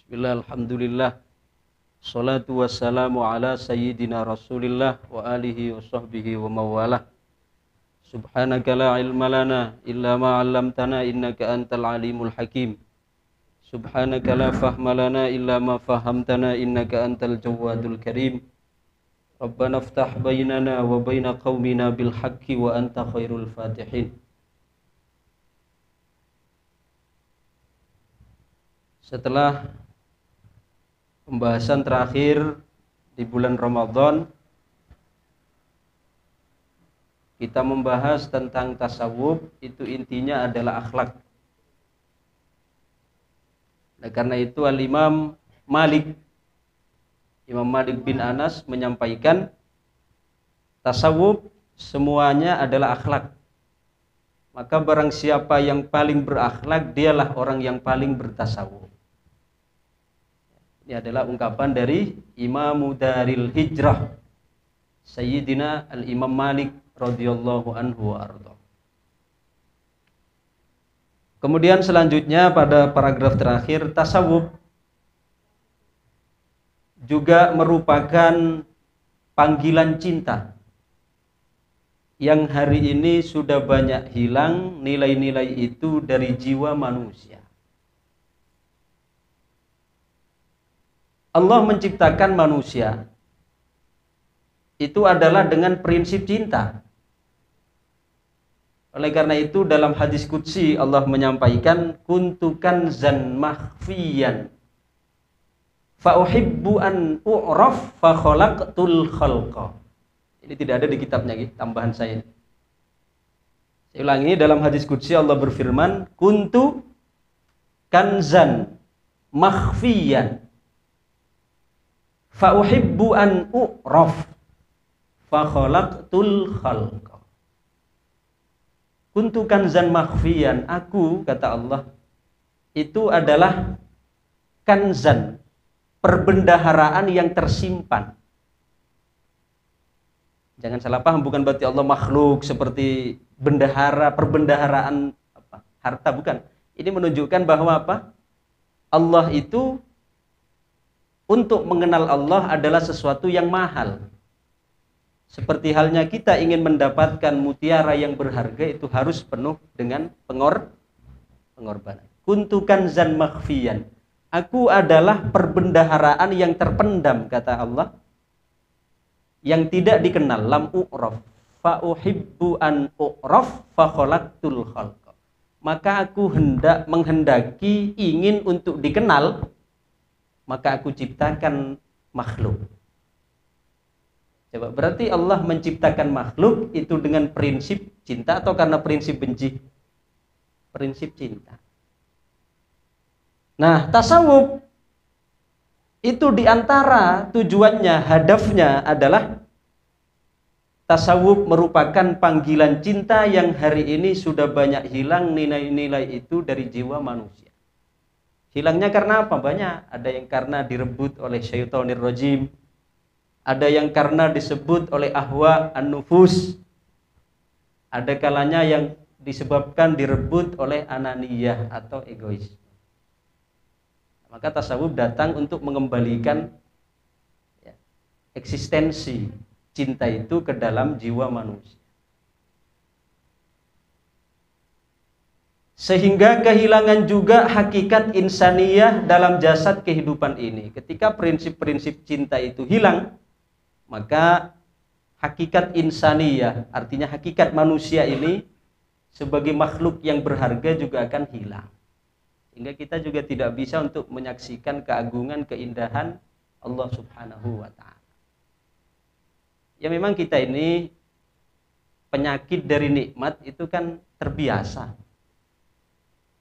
Bismillah, alhamdulillah. Salatu wassalamu ala sayyidina Rasulillah wa alihi wa sahbihi wa mawalah. Subhanaka la ilma lana illa ma 'allamtana innaka antal alimul hakim. Subhanaka la fahma lana illa ma fahamtana innaka antal jawadul karim. Rabbana iftah bainana wa baina qaumina bil haqqi wa anta khairul fatihin. Setelah pembahasan terakhir di bulan Ramadan, kita membahas tentang tasawuf. Itu intinya adalah akhlak. Nah, karena itu Imam Malik bin Anas menyampaikan tasawuf semuanya adalah akhlak. Maka barang siapa yang paling berakhlak, dialah orang yang paling bertasawuf. Ini adalah ungkapan dari Imam Daril Hijrah Sayyidina Al-Imam Malik radhiyallahu anhu wa arda. Kemudian selanjutnya pada paragraf terakhir, tasawuf juga merupakan panggilan cinta yang hari ini sudah banyak hilang nilai-nilai itu dari jiwa manusia. Allah menciptakan manusia itu adalah dengan prinsip cinta. Oleh karena itu dalam hadis qudsi Allah menyampaikan kuntu kanzan makhfiyan fa uhibbu an u'raf fa khalaqtul khalqa. Ini tidak ada di kitabnya, tambahan saya. Saya ulangi, dalam hadis qudsi Allah berfirman kuntu kanzan makhfiyan fa uhibbu an u'raf fa khalaqtul khalqa. Kuntu kanzan makhfiyan, aku, kata Allah, itu adalah kanzan, perbendaharaan yang tersimpan. Jangan salah paham, bukan berarti Allah makhluk seperti bendahara, perbendaharaan apa, harta, bukan. Ini menunjukkan bahwa apa? Allah itu, untuk mengenal Allah adalah sesuatu yang mahal. Seperti halnya kita ingin mendapatkan mutiara yang berharga, itu harus penuh dengan pengorbanan. Kuntu kanzan makhfiyan, aku adalah perbendaharaan yang terpendam, kata Allah, yang tidak dikenal. Lam u'raf fa uhibbu an u'raf fa khalaqtul khalqa. Maka aku menghendaki, ingin untuk dikenal, maka aku ciptakan makhluk. Coba, berarti Allah menciptakan makhluk itu dengan prinsip cinta atau karena prinsip benci? Prinsip cinta. Nah, tasawuf itu diantara tujuannya, hadafnya adalah tasawuf merupakan panggilan cinta yang hari ini sudah banyak hilang nilai-nilai itu dari jiwa manusia. Hilangnya karena apa? Banyak. Ada yang karena direbut oleh syaitonir rajim, ada yang karena disebut oleh ahwa an-nufus, ada kalanya yang disebabkan direbut oleh ananiyah atau egois. Maka tasawuf datang untuk mengembalikan eksistensi cinta itu ke dalam jiwa manusia, sehingga kehilangan juga hakikat insaniyah dalam jasad kehidupan ini. Ketika prinsip-prinsip cinta itu hilang, maka hakikat insaniyah, artinya hakikat manusia ini sebagai makhluk yang berharga juga akan hilang. Sehingga kita juga tidak bisa untuk menyaksikan keagungan, keindahan Allah subhanahu wa ta'ala. Ya memang kita ini penyakit dari nikmat itu kan terbiasa.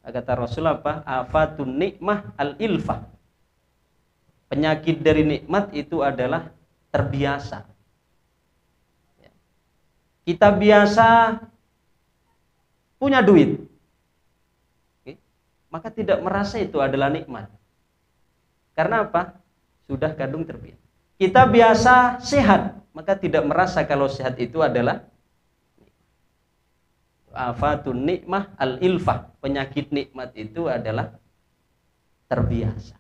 Kata Rasul apa? Afatun nikmah al-ilfah. Penyakit dari nikmat itu adalah terbiasa. Kita biasa punya duit, maka tidak merasa itu adalah nikmat. Karena apa? Sudah kadung terbiasa. Kita biasa sehat, maka tidak merasa kalau sehat itu adalah afatun nikmah al-ilfah. Penyakit nikmat itu adalah terbiasa.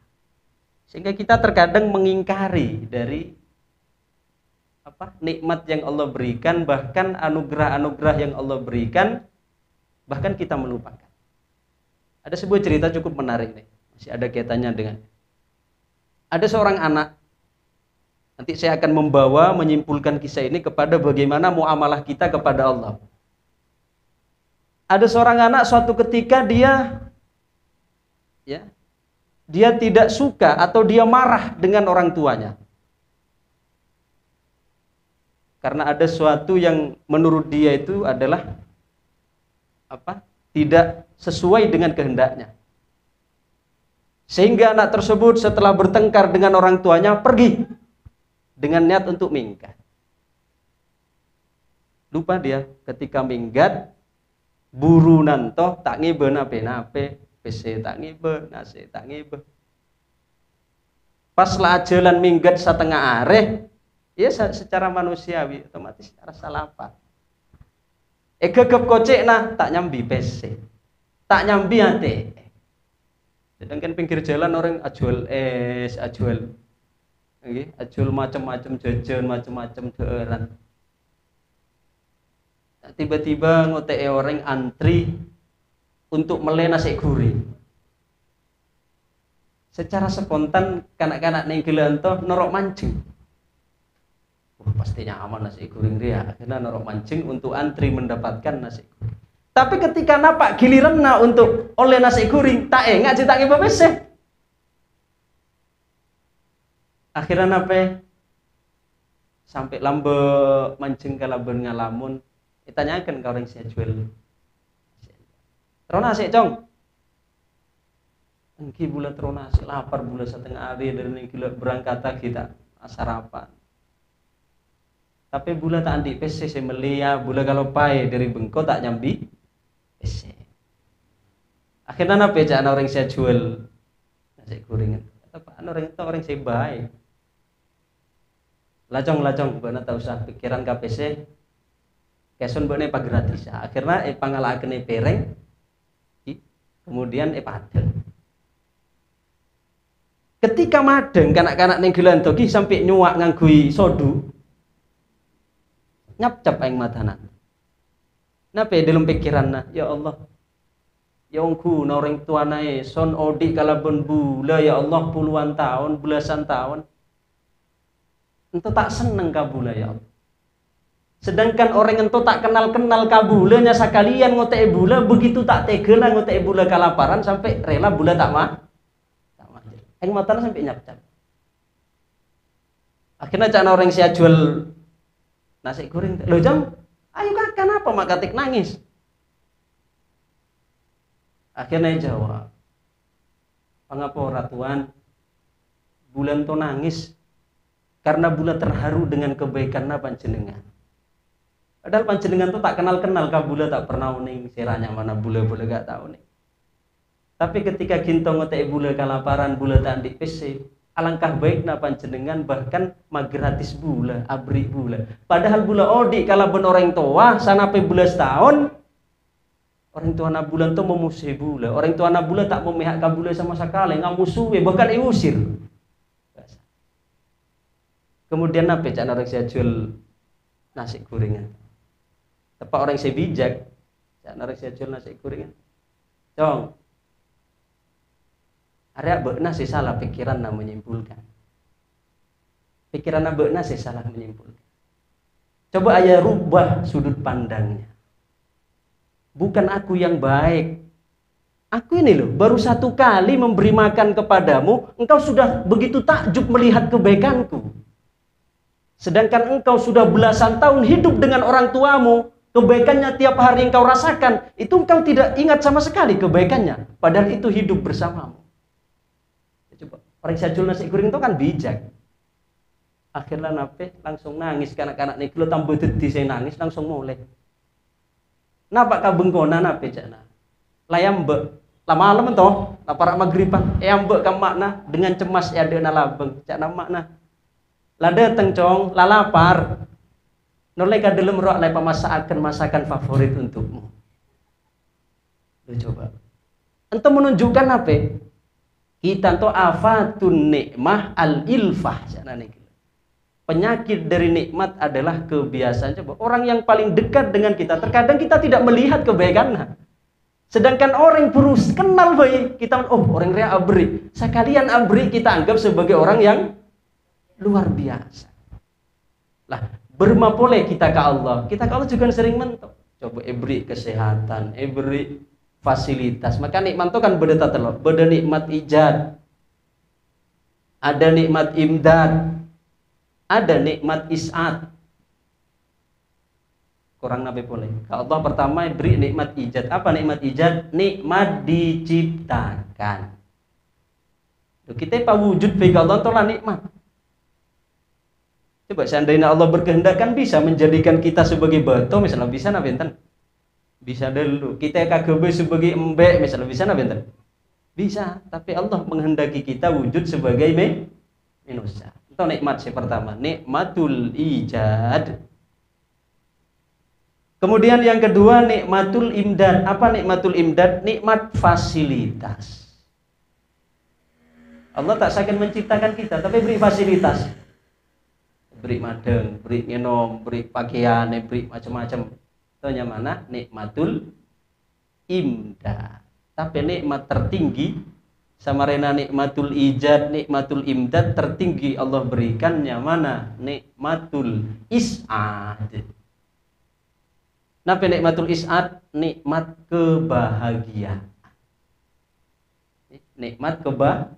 Sehingga kita terkadang mengingkari dari nikmat yang Allah berikan, bahkan anugerah-anugerah yang Allah berikan, bahkan kita melupakan. Ada sebuah cerita cukup menarik nih, masih ada kaitannya dengan. Ada seorang anak, nanti saya akan menyimpulkan kisah ini kepada bagaimana muamalah kita kepada Allah. Ada seorang anak suatu ketika dia tidak suka atau dia marah dengan orang tuanya. Karena ada sesuatu yang menurut dia itu adalah tidak sesuai dengan kehendaknya. Sehingga anak tersebut setelah bertengkar dengan orang tuanya pergi dengan niat untuk minggat. Lupa dia ketika minggat buru nanto tak ngibe nape PC tak ngibe nasi tak ngibe. Pas lah jalan minggat setengah areh, ya secara manusiawi otomatis rasa lapar. Gegep kocek nah tak nyambi PC, tak nyambi ate. Sedangkan pinggir jalan orang ajual es, ajual macam-macam jajan, macam-macam daerah. Tiba-tiba ngotek orang antri untuk mele nasi goreng. Secara spontan kanak-kanak ning gelanto norok mancing. Pastinya aman nasi goreng dia. Akhirnya norok mancing untuk antri mendapatkan nasi goreng. Tapi ketika napak giliran untuk oleh nasi goreng, tak enggak cetak ngiba peseh. Akhirnya nape? Sampai lambe mancing kalaben ngalamun. Ditanyakan ke orang saya jual. Terona sih cong. Engki bulan terona sih lapar bulan setengah hari dari gila berangkat kita sarapan. Tapi bulan tak andi PC saya melia bulan kalau pai dari Bengko tak nyambi PC. Akhirnya nape jangan orang saya jual nasi goreng. Apa orang itu orang saya baik. Lacong bener tak usah pikiran KPC. Kesun bone pa gratis. Akhirnya pangalakene pereng. Kemudian padel. Ketika madeng kanak-kanak ning gelanto ki sampai nyuwak nganggui sodu. Nyap-cap aing matanan. Nape dalam pikiran ya Allah. Ya ongku na orang tuanae son odi kalaben bula ya Allah puluhan tahun, belasan tahun. Ento tak seneng kabula ya Allah. Sedangkan orang ento tak kenal-kenal kabulanya sekalian ngotek bula begitu tak tega lah ngotek bula kalaparan sampai rela bula tak mah. Eng matanya sampai nyap-nyap. Akhirnya cak orang saya jual nasi goreng. Loh jam, ayo kakak kenapa mak katik nangis? Akhirnya jawab, pangapora Tuhan, bulan to nangis karena bulan terharu dengan kebaikan panjenengan. Padahal panjenengan tuh tak kenal-kenal kabula tak pernah uning seranya mana bula-bula gak tahu nih. Tapi ketika gintong ngotek bula kalaparan bula tak di PC, alangkah baiknya panjenengan bahkan gratis bula, abri bula. Padahal bula odi kalau ben orang tua sana pe belas tahun orang tua anak bulan tuh memusuhi bula. Orang tua anak bula tak memihak kabula sama sekali, nggak musuhi bahkan diusir. Kemudian apa cak orang saya jual nasi gorengan. Tepat orang saya bijak, cak orang saya jual nasi gorengan. Cong. Area beuna sih salah pikiran na menyimpulkan. Pikiran na beuna sih salah menyimpulkan. Coba ayah rubah sudut pandangnya. Bukan aku yang baik. Aku ini loh baru satu kali memberi makan kepadamu, engkau sudah begitu takjub melihat kebaikanku. Sedangkan engkau sudah belasan tahun hidup dengan orang tuamu, kebaikannya tiap hari engkau rasakan, itu engkau tidak ingat sama sekali kebaikannya. Padahal itu hidup bersamamu. Coba orang sajul nasi goreng itu kan bijak. Akhirnya nape langsung nangis kanak-kanak nih kalau tambah dedi saya nangis langsung mulai. Napa kabengkona nape jana? Layam mbek lama malam toh lapar maghriban mbek ka makna dengan cemas ya ada labeng cak makna. Lah dateng cong lalapar. Nolai ka dalam roh lai masakan favorit untukmu. Lu coba. Ente menunjukkan apa? Kita to afatun nikmah al-ilfah. Penyakit dari nikmat adalah kebiasaan. Coba orang yang paling dekat dengan kita, terkadang kita tidak melihat kebaikannya. Sedangkan orang burus kenal baik, kita orang ria abri. Sekalian abri kita anggap sebagai orang yang luar biasa. Lah, bermapole kita ke Allah. Kita ke Allah juga sering mentok. Coba beri kesehatan, beri fasilitas. Maka nikmat itu kan beda tatelok. Beda nikmat ijad. Ada nikmat imdad. Ada nikmat is'ad. Kurang nabi boleh. Kalau Allah pertama beri nikmat ijad. Apa nikmat ijad? Nikmat diciptakan. Kita wujud bagi Allah itulah nikmat. Coba seandainya Allah berkehendak kan bisa menjadikan kita sebagai batu misalnya, bisa nabi enten? Bisa dulu. Kita KGB sebagai embek misalnya, bisa nabi enten? Bisa. Tapi Allah menghendaki kita wujud sebagai manusia. Itu nikmat yang pertama, nikmatul ijad. Kemudian yang kedua nikmatul imdad. Apa nikmatul imdad? Nikmat fasilitas. Allah tak saking menciptakan kita, tapi beri fasilitas. Beri madeng, beri minum, beri pakaian, beri macam-macam. Itu yang mana? Nikmatul imdad. Tapi nikmat tertinggi sama rena nikmatul ijad, nikmatul imdad tertinggi Allah berikan yang mana? Nikmatul is'ad. Napa nikmatul is'ad? Nikmat kebahagiaan. Nikmat kebahagiaan.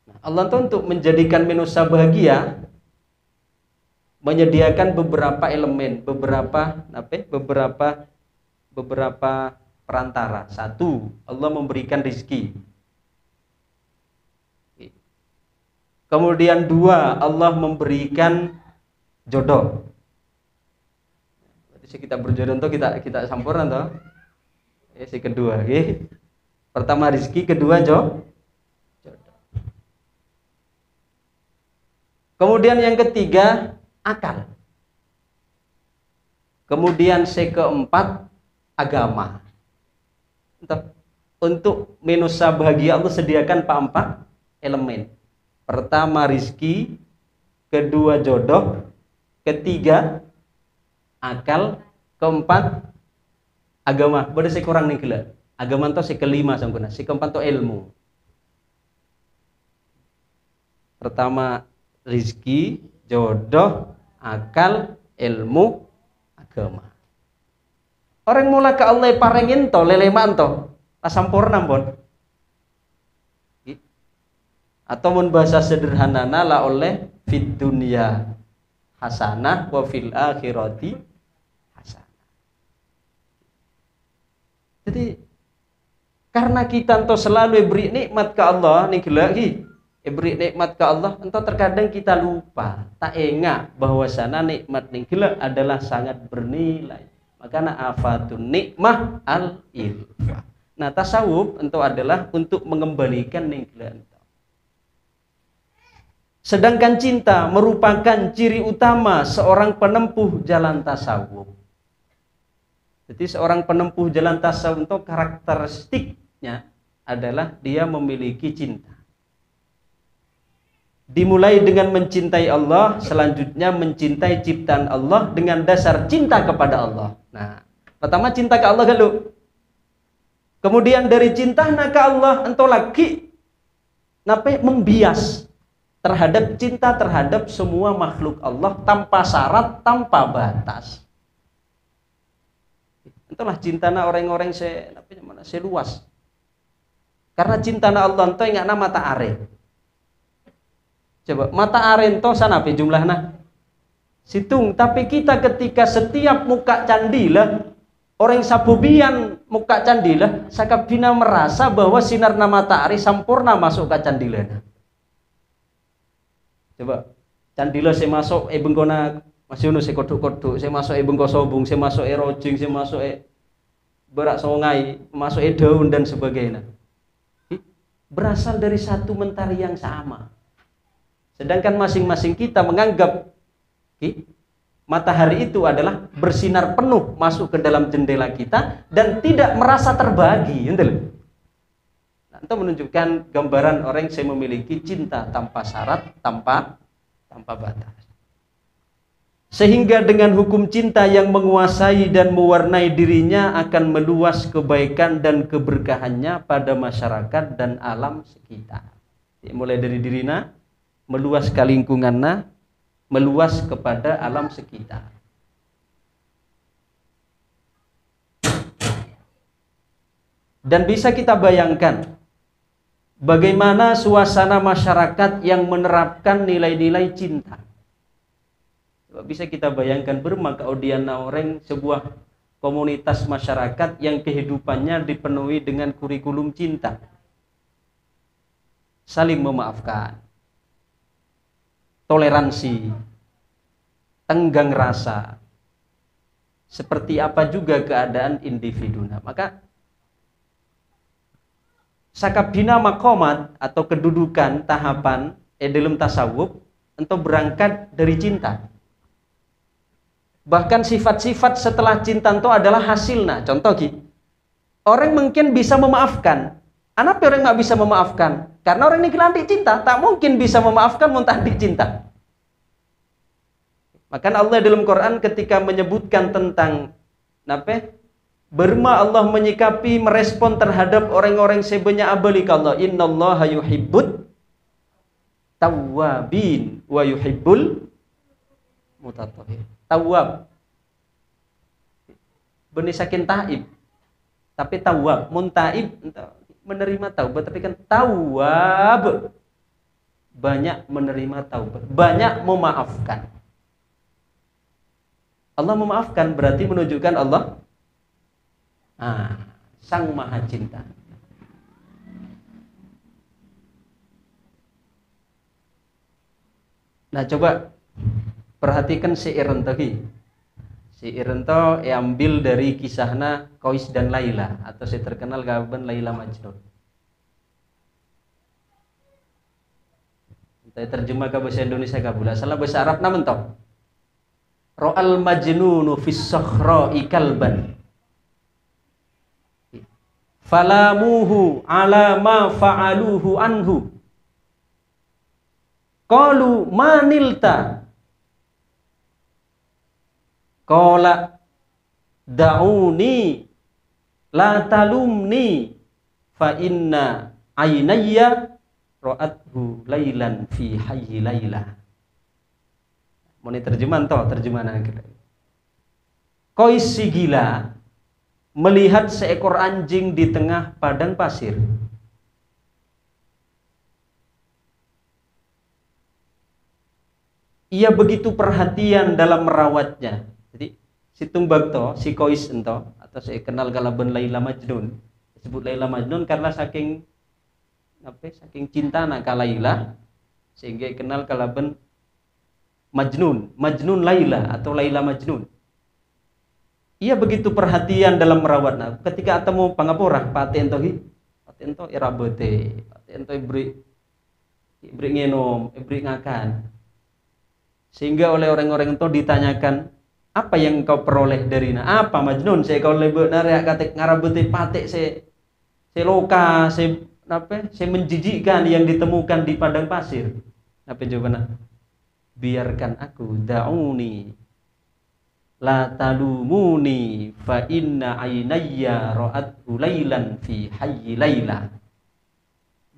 Nah, Allah itu untuk menjadikan manusia bahagia menyediakan beberapa elemen, beberapa perantara. Satu, Allah memberikan rizki. Kemudian dua, Allah memberikan jodoh. Berarti kita berjodoh tuh kita sampurna toh. Si kedua, pertama rizki, kedua jodoh. Kemudian yang ketiga akal. Kemudian keempat agama. Untuk manusia bahagia Allah sediakan empat elemen. Pertama rizki, kedua jodoh, ketiga akal, keempat agama. Boleh saya kurang nih gila. Agama itu kelima sempurna. Keempat itu ilmu. Pertama rizki, jodoh, akal, ilmu, agama. Orang mula ke Allah parengin to leleman to sampurna pun. Atau mun bahasa sederhanana la oleh fid dunya hasanah wa fil akhirati hasanah. Jadi karena kita ento selalu beri nikmat ke Allah nih lagi beri nikmat ke Allah, entah terkadang kita lupa, tak ingat bahwa sana nikmat ningkila adalah sangat bernilai. Makanya afatun nikmah al-ilfah. Nah tasawuf entah adalah untuk mengembalikan ningkila entah. Sedangkan cinta merupakan ciri utama seorang penempuh jalan tasawuf. Jadi seorang penempuh jalan tasawuf itu karakteristiknya adalah dia memiliki cinta. Dimulai dengan mencintai Allah, selanjutnya mencintai ciptaan Allah dengan dasar cinta kepada Allah. Nah, pertama cinta ke Allah dulu. Kemudian dari cinta ke Allah entah lagi membias terhadap cinta terhadap semua makhluk Allah tanpa syarat, tanpa batas. Itulah cintana orang-orang seluas. Karena cintana Allah itu ingat nama mata are. Coba mata arento sana apa jumlahnya? Situng. Tapi kita ketika setiap muka candila orang sabubian muka candila sakabina merasa bahwa sinar nama matahari sampurna masuk ke candilana. Coba candila saya masuk bengkona masih ono saya kodok-kodok, saya masuk bengko sobung, saya masuk rojing, saya masuk berak songai, masuk daun dan sebagainya. Berasal dari satu mentari yang sama. Sedangkan masing-masing kita menganggap Matahari itu adalah bersinar penuh masuk ke dalam jendela kita dan tidak merasa terbagi. Nah, itu menunjukkan gambaran orang yang memiliki cinta tanpa syarat, tanpa batas. Sehingga dengan hukum cinta yang menguasai dan mewarnai dirinya akan meluas kebaikan dan keberkahannya pada masyarakat dan alam sekitar. Mulai dari dirina, meluas ke lingkungannya, meluas kepada alam sekitar. Dan bisa kita bayangkan bagaimana suasana masyarakat yang menerapkan nilai-nilai cinta. Bisa kita bayangkan bermaka odiana orang sebuah komunitas masyarakat yang kehidupannya dipenuhi dengan kurikulum cinta. Saling memaafkan, toleransi, tenggang rasa, seperti apa juga keadaan individu. Maka sakabina makomat atau kedudukan tahapan dalam tasawuf untuk berangkat dari cinta. Bahkan sifat-sifat setelah cinta itu adalah hasilnya. Contoh orang mungkin bisa memaafkan. Kenapa orang nggak bisa memaafkan? Karena orang ini kelantik cinta, tak mungkin bisa memaafkan muntahdik cinta. Maka Allah dalam Quran ketika menyebutkan tentang berma Allah menyikapi merespon terhadap orang-orang sebenarnya abalik Allah, innallaha yuhibbut tawwabin wa yuhibbul mutatahhirin. Tawwab benisakin taib, tapi tawwab muntaib menerima taubat, tapi kan tawwab banyak menerima taubat, banyak memaafkan. Allah memaafkan berarti menunjukkan Allah Sang Maha Cinta. Nah, coba perhatikan syair tadi. Syair itu ambil dari kisahnya Qais dan Laila, atau saya terkenal gaban Laila Majnun. Saya terjemah ke bahasa Indonesia kabula. Salah bahasa Arab namun toh. Ra'al majnunu fis sakhra'i kalban. Falamuhu ala ma fa'aluhu anhu. Qalu manilta. Qala da'uni la talumni fa inna aynayya ra'athu lailan fi hayyi laila. Mau terjemahan toh, terjemahan kita. Qais si gila melihat seekor anjing di tengah padang pasir. Ia begitu perhatian dalam merawatnya. Jadi si tumbak toh, si Qais ento, atau saya kenal kalaban Laila Majnun. Disebut Laila Majnun karena saking cinta nak Laila sehingga kenal kalaban Majnun Laila atau Laila Majnun. Ia begitu perhatian dalam merawatnya. Ketika temu pangapura patento irabote, patento ibri ngenom, ibri ngakan. Sehingga oleh orang-orang itu ditanyakan, apa yang kau peroleh darinya? Apa Majnun? Saya kau lebih narik katek ngarabote patek saya loka, saya menjijikkan yang ditemukan di padang pasir. Apa jawabannya? Biarkan aku, da'uni la talumuni fa inna aynayya ra'athu lailan fi hayyi laila.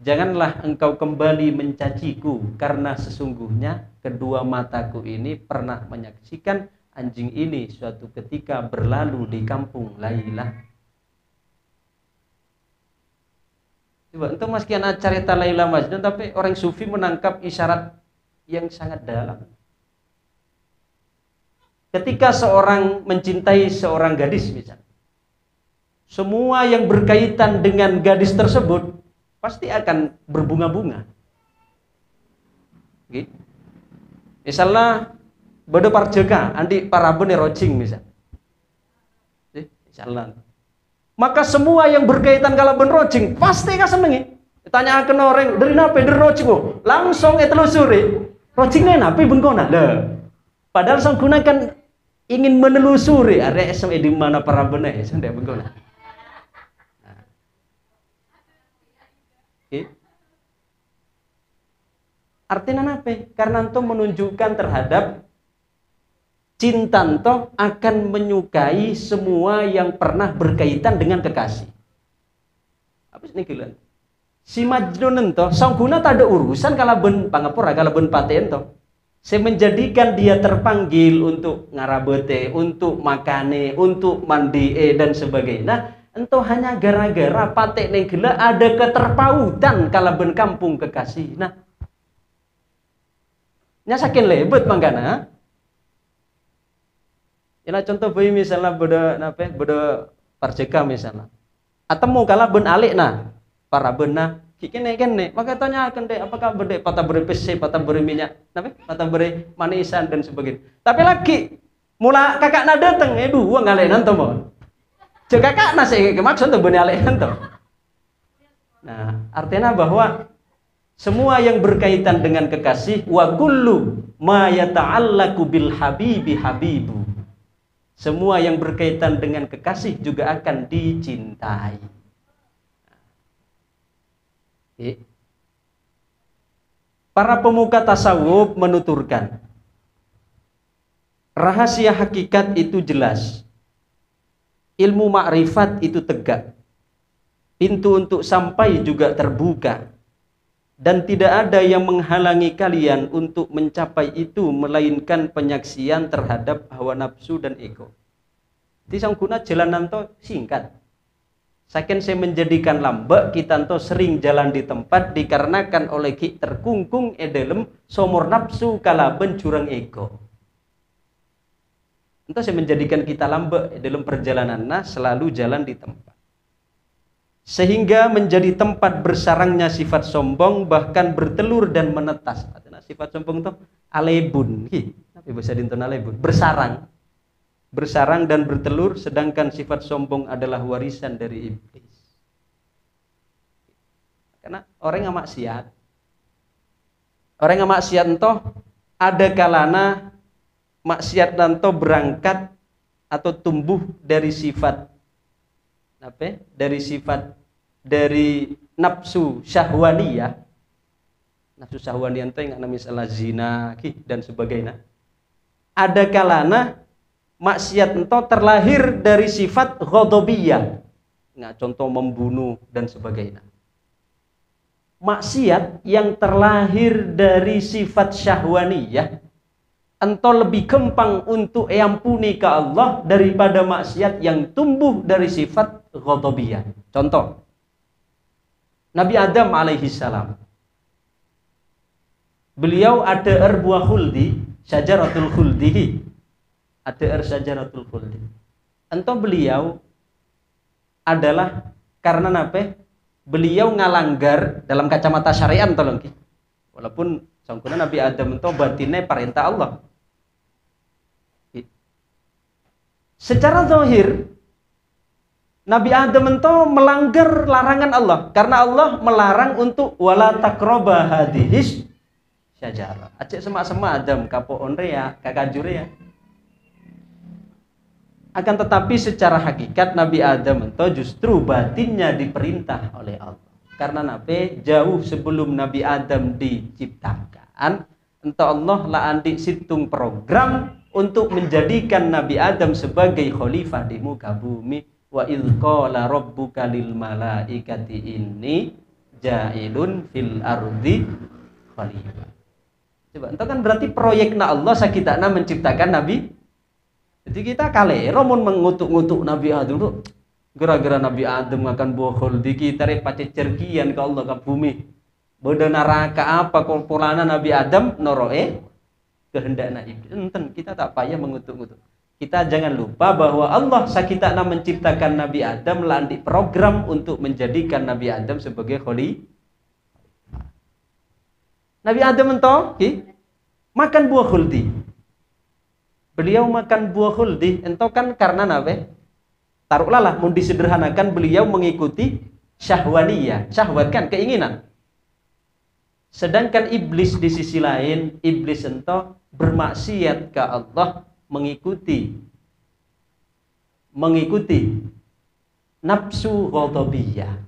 Janganlah engkau kembali mencaciku, karena sesungguhnya kedua mataku ini pernah menyaksikan anjing ini suatu ketika berlalu di kampung Laila. Coba untuk meskian cerita Laila Majnun, tapi orang sufi menangkap isyarat yang sangat dalam. Ketika seorang mencintai seorang gadis misalnya, semua yang berkaitan dengan gadis tersebut pasti akan berbunga-bunga. Gitu. Misalnya bodo parjeka andi parabon rojing misalnya. Misalnya. Maka semua yang berkaitan kalaban rojing pasti kan senengi. Ditanyakan orang dari napa dari rojing, langsung telusuri. Rojingnya napi bengkona. Padahal sang gunakan ingin menelusuri area SMA di mana para benar ya sudah bagaimana. Okay. Artinya apa? Karena itu menunjukkan terhadap cinta ento akan menyukai semua yang pernah berkaitan dengan kekasih. Apa sih ini? Si Majnun ento sangguna tak ada urusan kalau ben pangapura kalau ben pate ento. Saya menjadikan dia terpanggil untuk ngarabote, untuk makane, untuk mandi dan sebagainya. Ento hanya gara-gara pate ning gila ada keterpautan kalau ben kampung kekasih. Nah, nyasakin lebet mangkana. Ina contoh bayi misalnya beda parjeka misalnya. Atau mau kalah ben alik nah para bena kene maka tanya akan deh apakah berde patah beri PC patah beri minyak patah beri manisan dan sebagainya. Tapi lagi mula kakak nak datang dua ngalenan to mon. Cek kakak nasi maksud tuh ben alik to. Nah, artinya bahwa semua yang berkaitan dengan kekasih wa kullu ma yata'allaqu bil habibi habibu. Semua yang berkaitan dengan kekasih juga akan dicintai. Para pemuka tasawuf menuturkan rahasia hakikat itu jelas, ilmu makrifat itu tegak, pintu untuk sampai juga terbuka, dan tidak ada yang menghalangi kalian untuk mencapai itu melainkan penyaksian terhadap hawa nafsu dan ego. Jadi sangguna jalanan to singkat. Saking saya menjadikan lambak kita to sering jalan di tempat dikarenakan oleh ki terkungkung dalam somor nafsu kalaben jurang ego. Entah saya menjadikan kita lambak dalam perjalanan selalu jalan di tempat. Sehingga menjadi tempat bersarangnya sifat sombong bahkan bertelur dan menetas. Artinya sifat sombong itu alebun. Tapi bahasa dinten alebun, bersarang dan bertelur, sedangkan sifat sombong adalah warisan dari iblis. Karena orang yang maksiat, entah ada kalana maksiat nanto berangkat atau tumbuh dari sifat dari nafsu syahwaniyah. Nafsu syahwaniyah itu yang misalnya zina dan sebagainya. Ada kalana maksiat ento terlahir dari sifat ghadabiyah. Nah, contoh membunuh dan sebagainya. Maksiat yang terlahir dari sifat syahwaniyah ento lebih gampang untuk ampuni ke Allah daripada maksiat yang tumbuh dari sifat ghadabiyah. Contoh Nabi Adam alaihi salam. Beliau ada buah khuldi, syajaratul khuldi. Ada syajaratul khuldi. Entah beliau adalah karena apa? Beliau ngalanggar dalam kacamata syariat tolong ki. Walaupun sangkuna Nabi Adam entah batinnya perintah Allah. Secara zahir Nabi Adam entah melanggar larangan Allah karena Allah melarang untuk wala taqraba hadhis syajarah. Acek semak-semak Adam kapo onrea kakajure ya. Akan tetapi secara hakikat Nabi Adam itu justru batinnya diperintah oleh Allah. Karena Nabi jauh sebelum Nabi Adam diciptakan, entah Allah lah andik situng program untuk menjadikan Nabi Adam sebagai khalifah di muka bumi. Wa idz qala rabbuka lil malaikati inni ja'ilun fil ardi khalifah. Coba itu kan berarti proyekna Allah sakitana menciptakan Nabi. Jadi kita kalero mun mengutuk-ngutuk Nabi Adam tuh gara-gara Nabi Adam akan bohol di kita pace cerkian ke Allah ke bumi. Bodoh neraka apa kompulana Nabi Adam noroe kehendakna iblis. Enten kita tak payah mengutuk-ngutuk. Kita jangan lupa bahwa Allah sakitana menciptakan Nabi Adam landik program untuk menjadikan Nabi Adam sebagai khalifah. Nabi Adam entah makan buah khuldi. Beliau makan buah khuldi entah kan karena apa? Taruhlah lah mau disederhanakan beliau mengikuti syahwaniyah, syahwat kan keinginan. Sedangkan iblis di sisi lain, iblis entah bermaksiat ke Allah mengikuti nafsu ghadabiyah.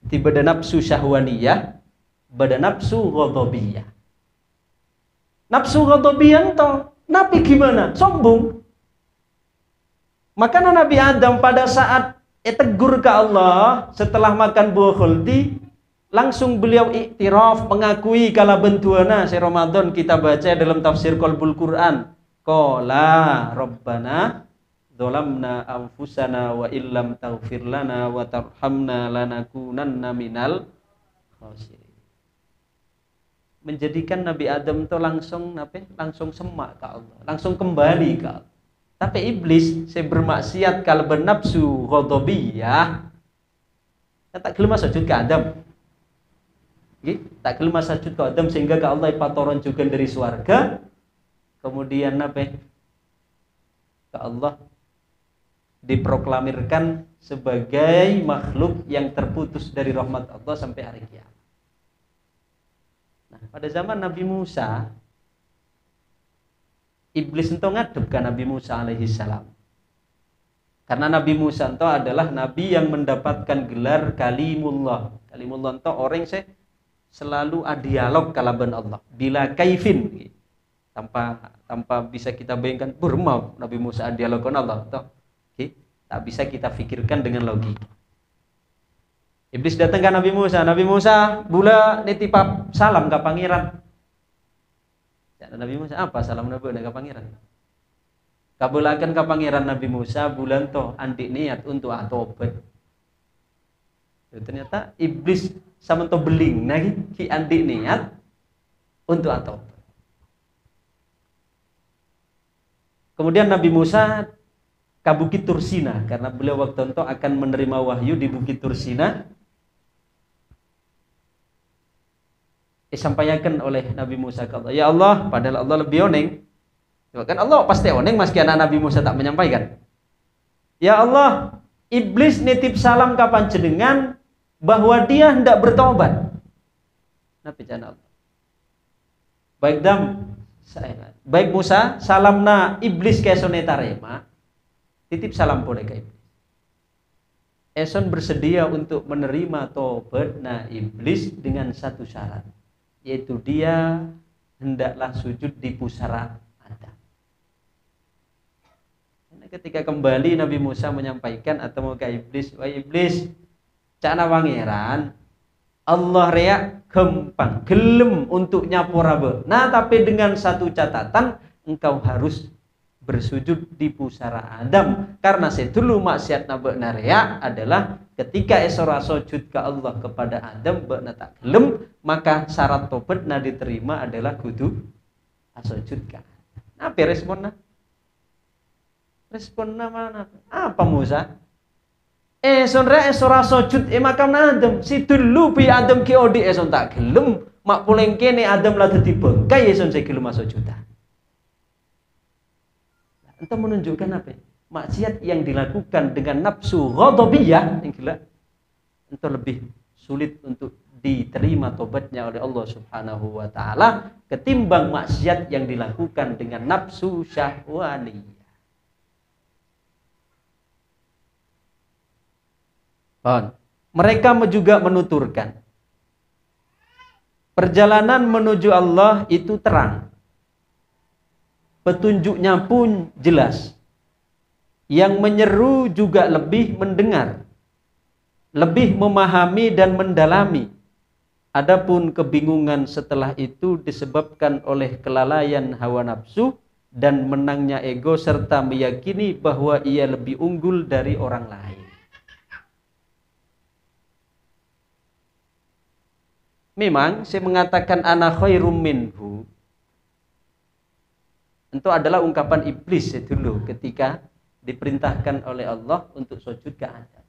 Di bada nafsu syahwaniyah, bada nafsu ghadabiyah. Nafsu ghadabiyah itu Nabi gimana? Sombong. Makanya Nabi Adam pada saat tegur ke Allah setelah makan buah khuldi, langsung beliau iktiraf, mengakui kala bentuana si Ramadan kita baca dalam tafsir Qalbul Quran. Qala Rabbana dzalamna anfusana wa illam taghfir lana wa tarhamna lanakunanna minal khasirin. Menjadikan Nabi Adam itu langsung semak ke Allah, langsung kembali ke Allah. Tapi iblis saya bermaksiat kalau bernafsu ghadabiyah, tak gelem sujud ke Adam. Tak gelem sujud ke Adam sehingga ke Allah patoron juga dari surga. Kemudian ke Allah diproklamirkan sebagai makhluk yang terputus dari rahmat Allah sampai hari kiamat. Nah, pada zaman Nabi Musa, iblis itu ngadep ke Nabi Musa alaihi salam. Karena Nabi Musa itu adalah nabi yang mendapatkan gelar kalimullah. Kalimullah itu orang yang selalu dialog kalaban Allah bila kaifin, tanpa bisa kita bayangkan bermau Nabi Musa dialog dengan Allah toh. Tak bisa kita pikirkan dengan logika. Iblis datang ke Nabi Musa bula nitip salam ke pangeran. Nabi Musa apa salam Nabi ke pangeran? Kabulakan ke pangeran Nabi Musa bulan toh andik niat untuk atobat. Ternyata iblis sama to beling lagi ki andik niat untuk atobat. Kemudian Nabi Musa ke Bukit Tursina karena beliau waktu itu akan menerima wahyu di Bukit Tursina. Disampaikan oleh Nabi Musa ke Allah, ya Allah, padahal Allah lebih oneng. Kan Allah pasti oneng meski anak Nabi Musa tak menyampaikan. Ya Allah, iblis nitip salam ke panjenengan bahwa dia hendak bertobat. Nabi jana Allah. Baik Musa, salamna iblis ke eson tarema. Titip salam boleh ke iblis. Eson bersedia untuk menerima tobat na iblis dengan satu syarat, yaitu dia hendaklah sujud di pusara Adam. Ketika kembali Nabi Musa menyampaikan atau mau ke iblis, wahai iblis, cana pangeran Allah rea gempang gelem untuk nyapora. Nah, tapi dengan satu catatan, engkau harus bersujud di pusara Adam, karena sedulu maksiat nabek naria adalah ketika esora sujud ke Allah kepada Adam bakna tak gelem, maka syarat tobatna diterima adalah kudu sujud ka. Apa responnya? Responnya mana? Apa Musa? Esora sujud makam Adam, si dulu pi Adam ki odi eson tak gelem, mak puleng kene Adam lah dadi bengkai eson saya gelem sujudan. Itu menunjukkan apa? Maksiat yang dilakukan dengan nafsu ghadabiyah yang gila, itu lebih sulit untuk diterima tobatnya oleh Allah Subhanahu wa taala ketimbang maksiat yang dilakukan dengan nafsu syahwaniyah. Mereka juga menuturkan perjalanan menuju Allah itu terang, petunjuknya pun jelas. Yang menyeru juga lebih mendengar, lebih memahami dan mendalami. Adapun kebingungan setelah itu disebabkan oleh kelalaian hawa nafsu dan menangnya ego serta meyakini bahwa ia lebih unggul dari orang lain. Memang saya mengatakan ana khairum minhu, itu adalah ungkapan iblis dulu ketika diperintahkan oleh Allah untuk sujud ke Adam.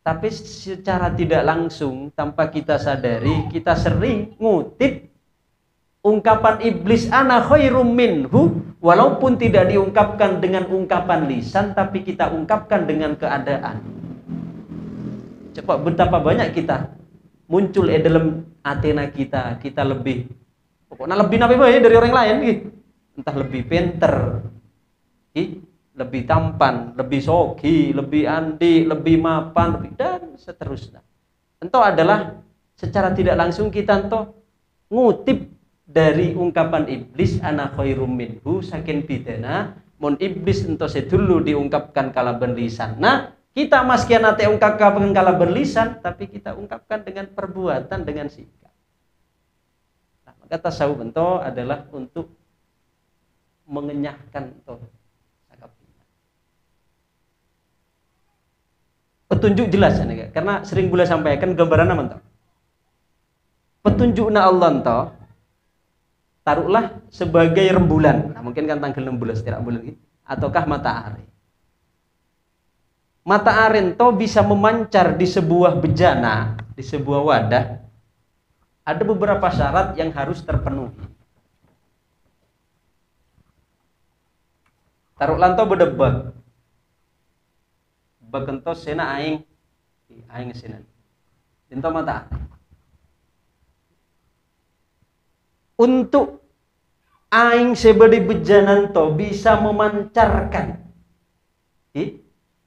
Tapi secara tidak langsung, tanpa kita sadari, kita sering ngutip ungkapan iblis ana khairum minhu, walaupun tidak diungkapkan dengan ungkapan lisan, tapi kita ungkapkan dengan keadaan. Coba betapa banyak kita muncul dalam atena kita lebih, pokoknya lebih nabi dari orang lain gitu. entah lebih pinter, lebih tampan, lebih sogi, lebih andi, lebih mapan, lebih dan seterusnya. Ento adalah secara tidak langsung kita ento ngutip dari ungkapan iblis ana khairum minhu saking bidana mun iblis ento sedulu diungkapkan kalaban lisan. Nah, kita maskian ate ungkapkan kalaban lisan tapi kita ungkapkan dengan perbuatan, dengan sikap. Nah, maka tasawuf ento adalah untuk mengenyahkan ento. Petunjuk jelas ya, karena sering boleh sampaikan gambaran apa petunjukna Allah toh taruhlah sebagai rembulan. Nah, mungkin kan tanggal 16 tidak bulan ini ataukah matahari. Matahari toh bisa memancar di sebuah bejana, di sebuah wadah. Ada beberapa syarat yang harus terpenuhi. Taruhlah toh berdebak. Bagentos sena aing sena. Ento matahari. Untuk aing sebadi bejanan to bisa memancarkan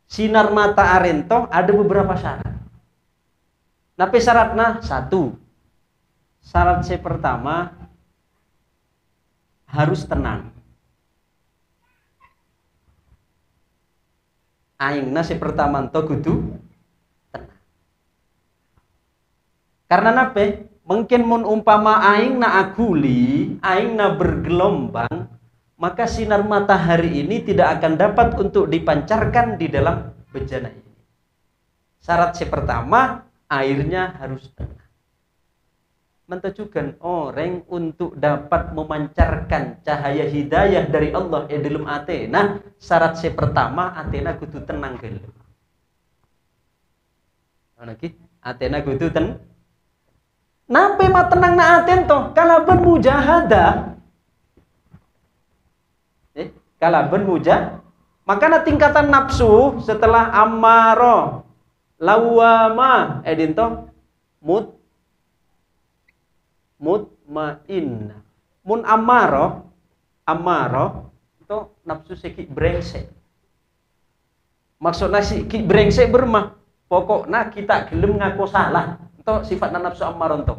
sinar matahari to ada beberapa syarat. Tapi syaratnya satu. Syarat saya pertama harus tenang. Aing nasi pertama to kudu tenang. Karena nape? Mungkin mun umpama aing na aguli, aing na bergelombang, maka sinar matahari ini tidak akan dapat untuk dipancarkan di dalam bejana ini. Syarat si pertama, airnya harus tenang. Mentujukan orang untuk dapat memancarkan cahaya hidayah dari Allah dalam atena. Syarat si pertama, atena kudu tenang gelo. Lagi, atena kudu tenang. Nape ma tenang na aten toh? Kalaban mujahadah. Kalaban mujah. Maka na tingkatan nafsu setelah amaro, lawama, edinto mutmainna. Mun amaro itu nafsu seki brengsek. Maksudnya seki brengsek bermah. Pokoknya kita gelem ngaku salah. Itu sifatnya nafsu amaro itu.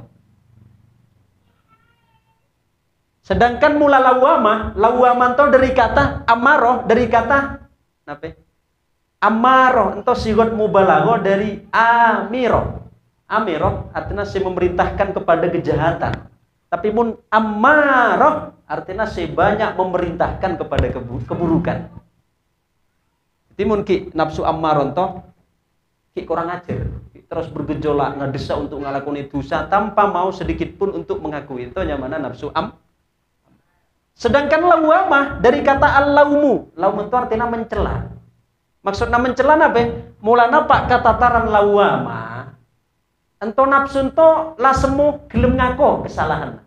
Sedangkan mula lawama itu dari kata amaro, dari kata apa? Amaro itu sigot mubalaghah dari amiro. Amiro artinya si memerintahkan kepada kejahatan. Tapi mun amaro artinya si banyak memerintahkan kepada keburukan. Jadi mun ki nafsu amaro itu ki kurang ajar, terus bergejolak ngedesa untuk ngalakuni dosa tanpa mau sedikit pun untuk mengakui. Itu yang mana nafsu Sedangkan lawamah dari kata al-laumu. Laum itu artinya mencela. Maksudnya mencela apa? Mulana pak kata taran lawamah. Ento nafsu ento lasemu gelem ngako kesalahan.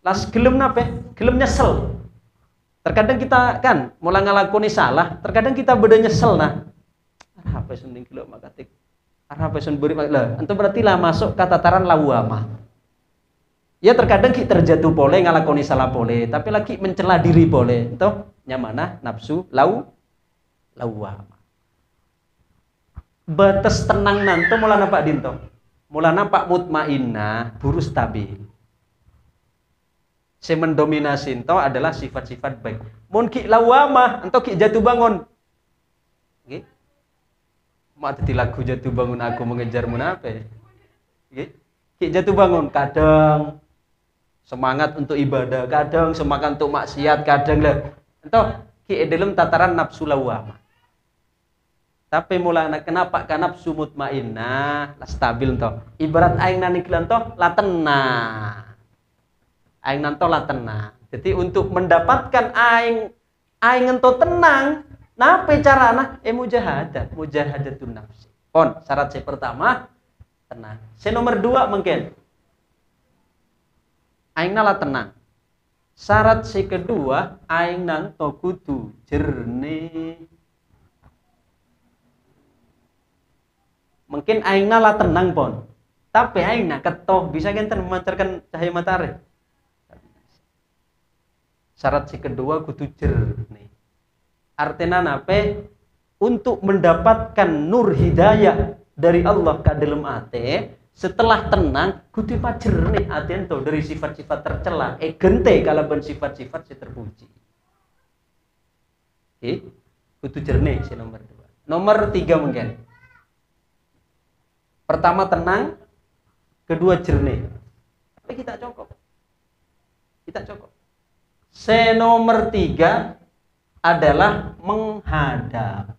Las gelem apa? Gelem nyesel. Terkadang kita kan mulai ngalakoni salah, terkadang kita beda nyesel nah. Apa sending kilo makatik. Apa sen beri lah. Ento berarti lah masuk kata taran lawamah. Ya terkadang kita terjatuh boleh ngalakoni salah boleh, tapi lagi mencela diri boleh. Itu nyamana nafsu lawamah. Batas tenang nanto mulana Pak Dinto. Mulana Pak mutmainnah, buru stabil. Si mendominasi itu adalah sifat-sifat baik. Mun ki lawamah, ento ki jatuh bangun. Nggih. Mak dadi lagu jatuh bangun aku mengejar munafe. Nggih. Ki jatuh bangun kadang semangat untuk ibadah, kadang semangat untuk maksiat, kadang lah. Entah ki dalam tataran nafsu lawamah. Tapi mulana kenapa kan nafsu mutmainnah, lah stabil toh. Ibarat aing naniklan toh la tenang. Aing nanto la tenang. Jadi untuk mendapatkan aing ento tenang, napa carana? Mujahadatun nafsi. Pon, syarat saya pertama tenang. Saya nomor 2 mungkin aing nala tenang. Syarat si kedua aing nanto kudu jernih. Mungkin aing nala tenang pon. Tapi aing nak ketoh bisa kan memancarkan cahaya matahari. Syarat si kedua kudu jernih. Artinya nape? Untuk mendapatkan nur hidayah dari Allah ka dalam ate, setelah tenang kudu jernih ate ento dari sifat-sifat tercela, gente kalaban sifat-sifat si terpuji. Oke, kudu jernih si nomor 2. Nomor 3 mungkin. Pertama tenang, kedua jernih. Tapi kita cukup. Nomor 3 adalah menghadap.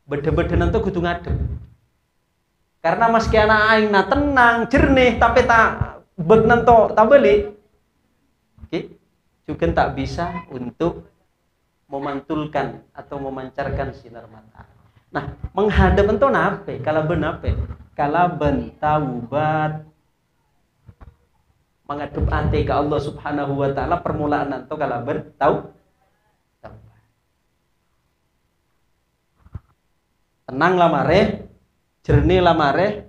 Beda-beda nanti kudu ngadep. Karena meski anak aing tenang, jernih, tapi tak beg nanto tak beli. Oke, juga tak bisa untuk memantulkan atau memancarkan sinar matahari. Nah, menghadap ento nape? Kalaben nape? Kalaben taubat, menghadap ante ke Allah Subhanahu wa taala, permulaan nanto kalaben taubat. Tenang lamare, jernih lamare,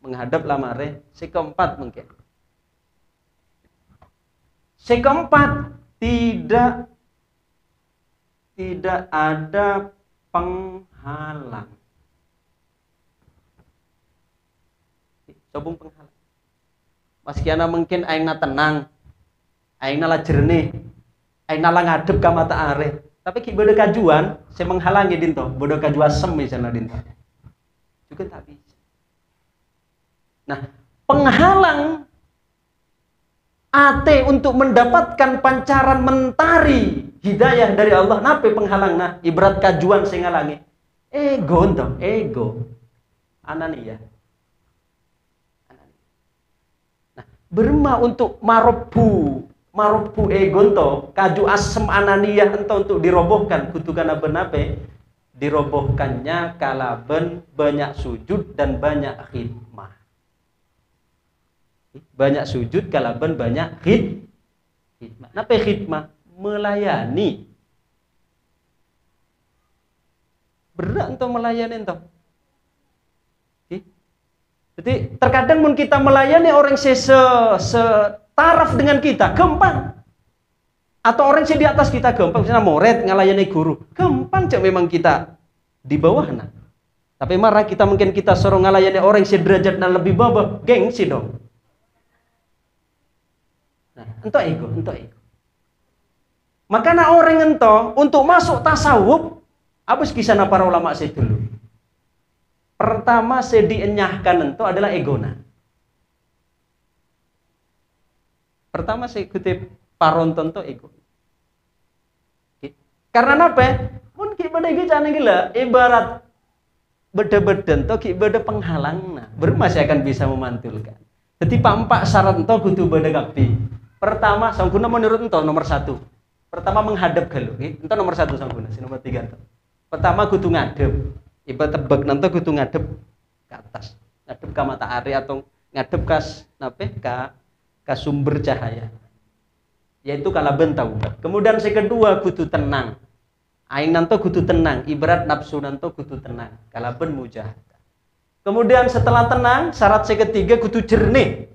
menghadap lamare. Si keempat mungkin. Si keempat tidak ada penghalang. Sobung penghalang. Maskiana mungkin aingna tenang, aingna la jernih, aingna la ngadep ka mata are. Tapi ki bodo kajuan, saya menghalangi dinto, bodo kajuan sem misalnya dinto. Juga tak bisa. Nah, penghalang ate untuk mendapatkan pancaran mentari hidayah dari Allah, nape penghalang? Nah, ibarat kajuan sing ngalangi. Ego ento, ego. Anania. Nah, berma untuk marobu ego ento, kaju asem ananiyah ento untuk dirobohkan, kutukan apa-apa, dirobohkannya kalaben banyak sujud dan banyak khidmah. Banyak sujud kalaben banyak khidmah. Napa khidmah? Melayani. Berat untuk melayani ento. Jadi terkadang mun kita melayani orang setaraf dengan kita, gampang. Atau orang yang di atas kita gampang, misalnya murid ngalayani guru, gampang cak memang kita di bawahnya. Tapi marah kita mungkin kita suruh ngalayani orang yang derajatnya lebih bawah, gengsi dong. Nah, ento ego. Makanya orang ento untuk masuk tasawuf, habis kisah para ulama saya dulu. Pertama saya dienyahkan ento adalah egona. Pertama saya kutip paronton to ego. Karena apa? Mun ki bade ge jane gila ibarat beda-beda to ki beda penghalangna. Baru masih akan bisa memantulkan. Jadi pampak syarat ento kudu beda kapi. Pertama sangguna menurut ento nomor 1. Pertama menghadap galuh, ento nomor 1 sangguna, nomor 3 ento. Pertama kudu ngadep. Ibarat tebak nanti kudu ngadep ke atas. Ngadep ke matahari atau ngadep ke sumber cahaya. Yaitu kalaben taubat. Kemudian si kedua kudu tenang. Aing nanto kudu tenang, ibarat nafsu nanto kudu tenang. Kalaben mujahadah. Kemudian setelah tenang, syarat si ketiga kudu jernih.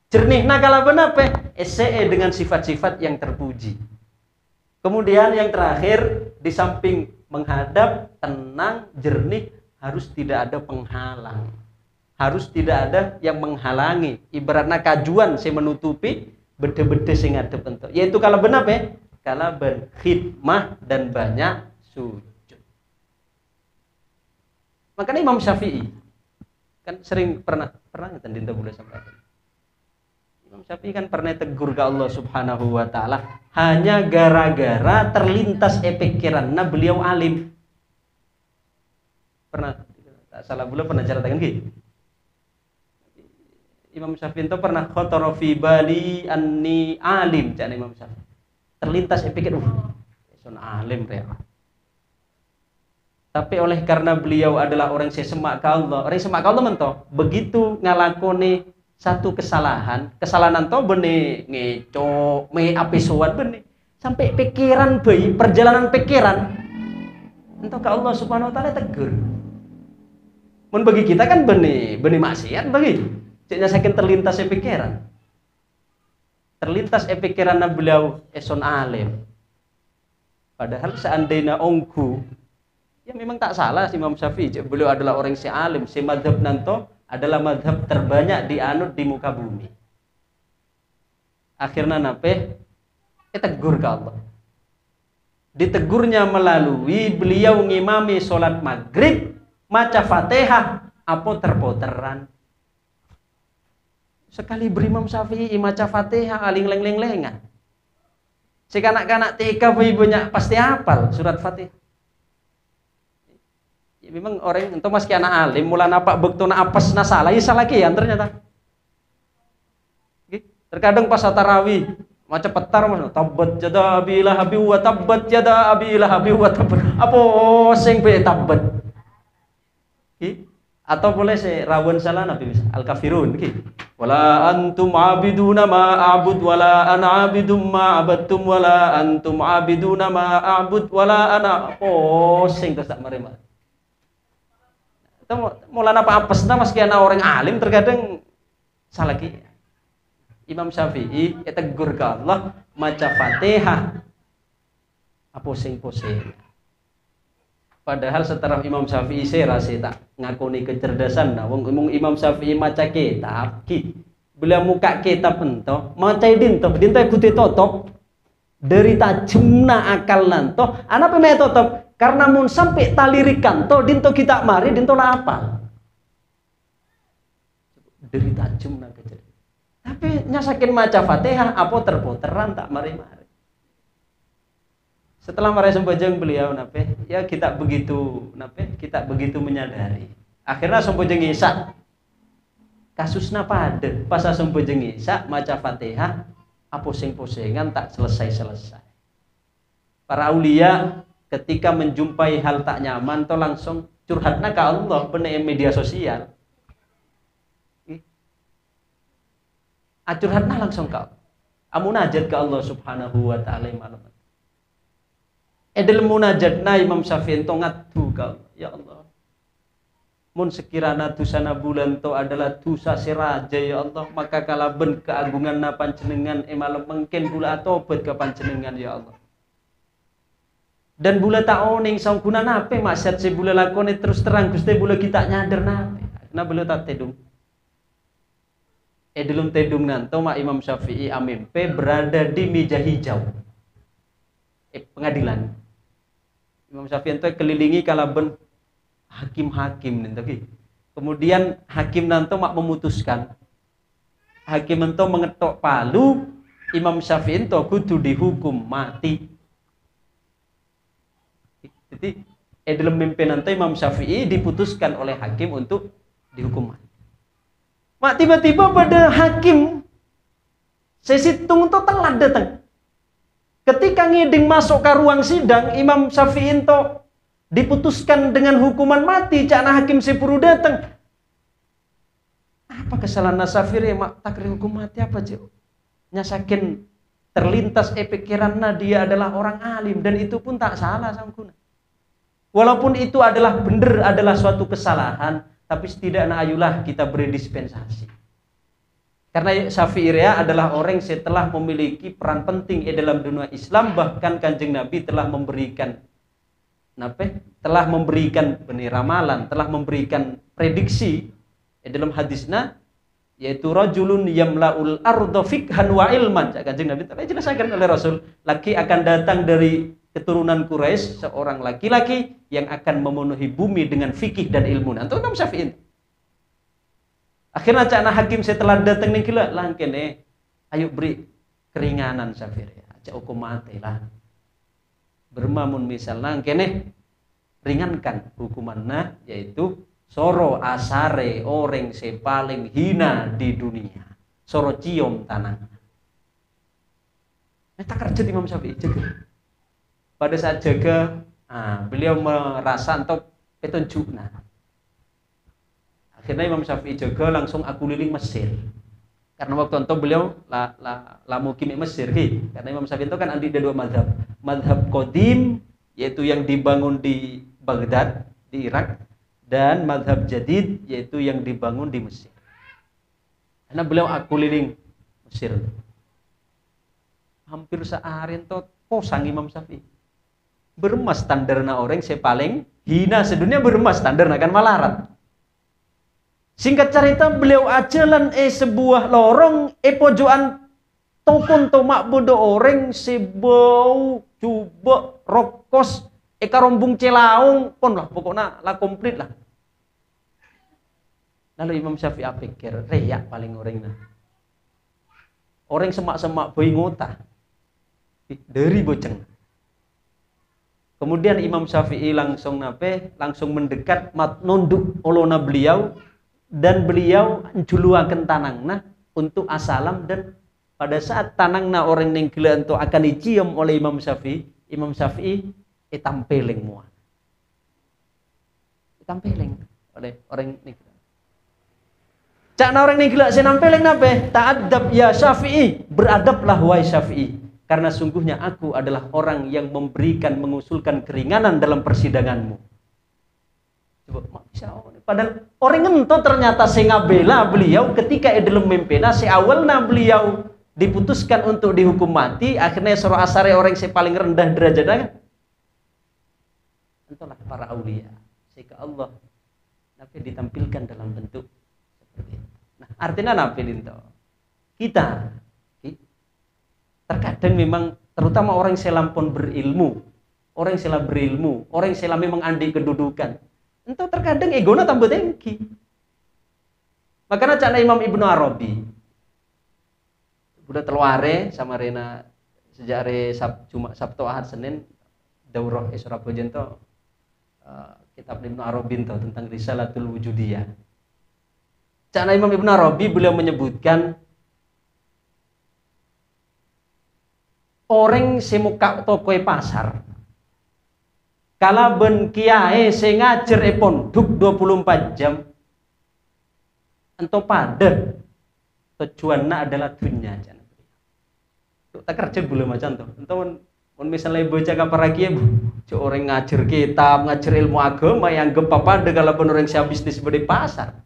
Jernih nah kalaben apa? SCE dengan sifat-sifat yang terpuji. Kemudian yang terakhir di samping menghadap, tenang, jernih, harus tidak ada penghalang. Harus tidak ada yang menghalangi. Ibaratnya kajuan saya menutupi, beda-beda saya ngadep entuk. Yaitu kalau benar ya, kalau khidmah dan banyak sujud. Makanya Imam Syafi'i kan sering pernah ngeten dinten boleh sampaikan. Imam Syafi'i kan pernah tegur ke Allah Subhanahu wa taala hanya gara-gara terlintas pikirannya beliau alim. Pernah tak salah beliau pernah ceritakan gitu. Imam Syafi'i itu pernah khotara fi bali anni alim, cak Imam Syafi'i. Terlintas pikir, son alim ya. Tapi oleh karena beliau adalah orang yang semak ke Allah, orang semak ke Allah mentoh, begitu ngalakoni satu kesalahan to bene ngeco, me apisuan bene, sampai pikiran bayi, perjalanan pikiran, entah ke Allah Subhanahu Wa Taala tegur. Mun bagi kita kan bene maksiat bagi, ceknya saking terlintas pikiran. terlintas pikiran beliau eson alim. Padahal seandainya ongku, ya memang tak salah si Imam Syafi'i. Beliau adalah orang si alim, si madhab nanto adalah madhab terbanyak dianut di muka bumi. Akhirnya nape? Tegur ke Allah. Ditegurnya melalui beliau ngimami sholat maghrib, maca Fatihah, apa terpoteran. Sekali berimam Syafi'i maca Fatihah aling leng-leng-lengan. Si kanak-kanak TK ibunya pasti hafal surat Fatihah. Ya, memang orang itu mas anak alim mula napak bektuna apes salah ya salah kian ternyata. Terkadang pas tarawih macam petar mas tabat jada abi lahabi wa tabat jada abi lahabi wa tabat apa sing be tabat atau boleh se rawon salah nabi bisa al kafirun wala antum abiduna ma a'bud wala ana abidum ma abadtum wala antum abiduna ma a'bud wala ana sing tak merema itu mulana apa apesna meski ana orang alim terkadang salah ki. Imam Syafi'i tegur ke Allah maca Fatihah pusing-pusing. Padahal setelah Imam Syafi'i saya rasa tak ngakuni kecerdasan nah wong Imam Syafi'i maca kitab beliau muka kitab ento maca dinto kudu totop dari tajemna akal nanto ana pe totop karena mun sampai talirikan to dinto kita mari dinto lah apa dari tajemna kecerdasan. Tapi nyasakin maca Fatihah apa terpoteran tak mari-mari. Setelah mari sembojeng beliau ya kita begitu menyadari. Akhirnya sembojeng Isa kasusna pada pas sembojeng Isa maca Fatihah pusing-pusingan tak selesai-selesai. Para aulia ketika menjumpai hal tak nyaman to langsung curhatna ke Allah bener media sosial. Curhatna langsung kau munajat ke Allah subhanahu wa ta'ala malam edel munajatna Imam Syafi'i ento ngadu kau ya Allah mun sekirana dosana bulan to adalah dosa siraja ya Allah maka kalaben keagungan na panjenengan malam mungkin bula tobat ke panjenengan ya Allah dan bula tak oning sangkuna nape maksiat si bula lakoni terus terang Gusti bula kita nyadar nape na bula tak tedung dalam tedung nanto Imam Syafi'i amimpe berada di meja hijau pengadilan. Imam Syafi'i itu kelilingi kalaben hakim-hakim nanti. Kemudian hakim nanto mak memutuskan. Hakim nanto mengetok palu, Imam Syafi'i itu kudu dihukum mati. Jadi dalam mimpi nanto Imam Syafi'i diputuskan oleh hakim untuk dihukum mati. Mak tiba-tiba pada hakim sesitung itu telat datang. Ketika ngiding masuk ke ruang sidang, Imam Syafi'i itu diputuskan dengan hukuman mati. Cakna hakim sepuru datang. Apa kesalahan Syafi'i mak takrir hukum mati apa cik? Nyasakin terlintas pikiranna dia adalah orang alim dan itu pun tak salah sangkuna. Walaupun itu adalah benar adalah suatu kesalahan. Tapi setidaknya ayulah kita beri dispensasi. Karena Syafi'i adalah orang setelah memiliki peran penting dalam dunia Islam, bahkan Kanjeng Nabi telah memberikan benih ramalan, telah memberikan prediksi dalam hadisnya yaitu rajulun yamlaul arda fikhan wa ilman. Kanjeng Nabi telah jelaskan oleh Rasul, laki akan datang dari keturunan Quraisy seorang laki-laki yang akan memenuhi bumi dengan fikih dan ilmu. Antum Imam Syafi'i. Akhirnya cakna hakim setelah datang nih kila langkene ayo beri keringanan Syafi'i. Aja hukum mati lah. Bermamun misal langkene ringankan hukumannya yaitu soro asare orang se paling hina di dunia. Soro cium tanah. Tak kerja Imam Syafi'i jaga. Pada saat jaga, beliau merasa untuk petunjuk. Akhirnya Imam Syafi'i jaga langsung aku liling Mesir. Karena waktu itu beliau la mukim Mesir. Karena Imam Syafi'i itu kan ada dua madhab. Madhab Qadim, yaitu yang dibangun di Baghdad, di Irak. Dan madhab Jadid, yaitu yang dibangun di Mesir. Karena beliau aku liling Mesir. hampir sehari ento posang Imam Syafi'i. Bermas standarna orang saya paling hina sedunia bermas standarna kan malarat. Singkat cerita beliau ajalan sebuah lorong pojokan tokon tomak bodo orang sebau coba rokos karombung celaung pun lah pokoknya lah komplit lah. Lalu Imam Syafi'i pikir reyak paling orangnya. Orang semak-semak boy ngota dari boceng. Kemudian Imam Syafi'i langsung mendekat nunduk olona beliau dan beliau juluaken tanangna untuk asalam, dan pada saat tanangna orang ning gila itu akan dicium oleh Imam Syafi'i tampeleng muat. Tampeleng oleh orang ning gila. Cakna orang ning gila saya nampeleng nape? Ta'addab ya Syafi'i, beradablah wahai Syafi'i. Karena sungguhnya aku adalah orang yang mengusulkan keringanan dalam persidanganmu. Coba, padahal orang itu ternyata saya ngabela beliau ketika dalam mempena awalnya beliau diputuskan untuk dihukum mati, akhirnya suruh asare orang yang paling rendah derajatnya. Entahlah para aulia, sehingga Allah nabi ditampilkan dalam bentuk seperti itu. Nah, artinya nabi itu kita terkadang memang terutama orang yang lampun berilmu, orang yang memang andi kedudukan, entah terkadang egona tambah tinggi. Makanya cakna Imam Ibnu Arabi udah teluare sama rena sejak hari Sabtu Ahad Senin daurah Surabaya jento kitab Ibnu Arabi tentang Risalatul Wujudiyah. Cakna Imam Ibnu Arabi beliau menyebutkan orang semuka tokoi pasar kala ben kiai sing ngajer pondok 24 jam ento pada tujuannya adalah dunia. Tak kerja belum macam tuh. Ento misalnya bocah kapar kiai orang ngajar kitab, ngajar ilmu agama yang gempa pada kalau ben orang siap bisnis di pasar.